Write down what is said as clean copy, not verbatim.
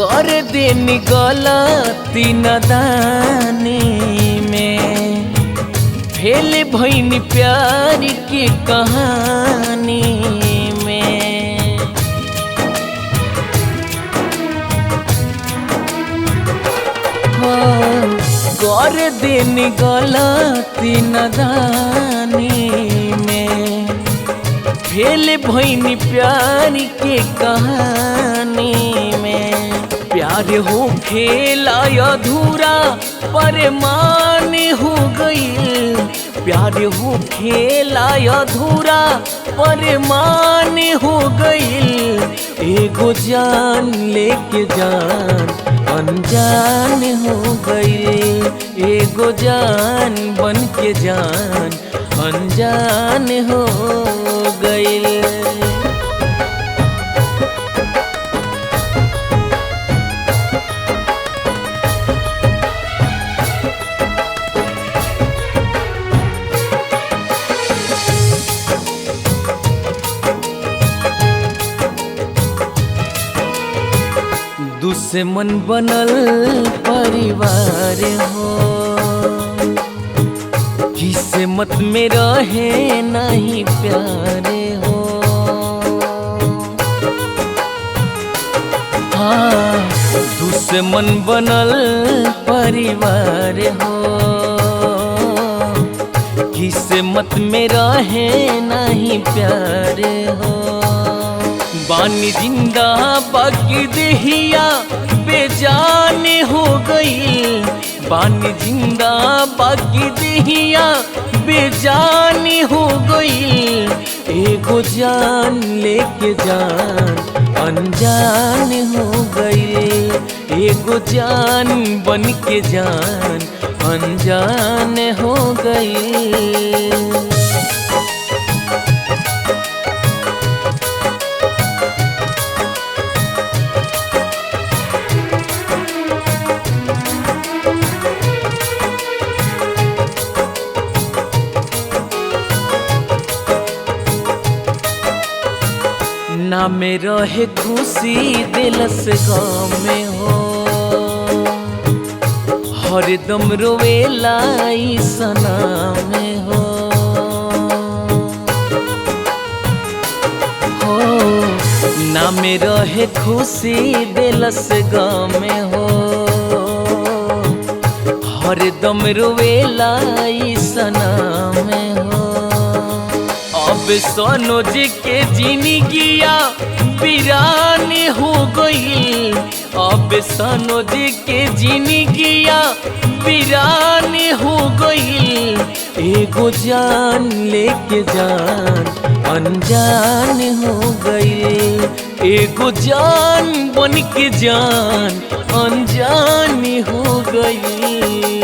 कर देनी गलती नदानी में, फेल भइनी प्यार की कहानी में। कर देनी गलती नदानी में, फेल भइनी प्यार के कहानी में। प्यार हो खेला अधूरा परमान हो गई, प्यार हो खेला अधूरा परमान हो गई। एगो जान लेके जान अनजान हो गई, एगो जान बन के जान अनजान हो गई। दुश्मन बनल परिवार हो, किस्मत में रहे नहीं प्यारे हो। हाँ, दुश्मन बनल परिवार हो, किस्मत में रहे नहीं प्यारे हो। बानी जिंदा बाकी देहिया बेजान हो गई, बानी जिंदा बाकी देहिया बेजान हो गई। एगो जान लेके जान अनजान हो गई, एगो जान बन के जान अनजान हो गई। ना में रहे खुशी दिलस गाँव में हो, हरदम रोवेला ई सना में हो। ना में रहे खुशी दिलस गाँव में हो, हरदम रोवेला ई सना में हो। अब सनोज के जिंदगिया वीरान हो गई, अब सनोज के जिंदगिया वीरान हो गई। एगो जान लेके जान अनजान हो गई, एगो जान बन के जान अनजान हो गई।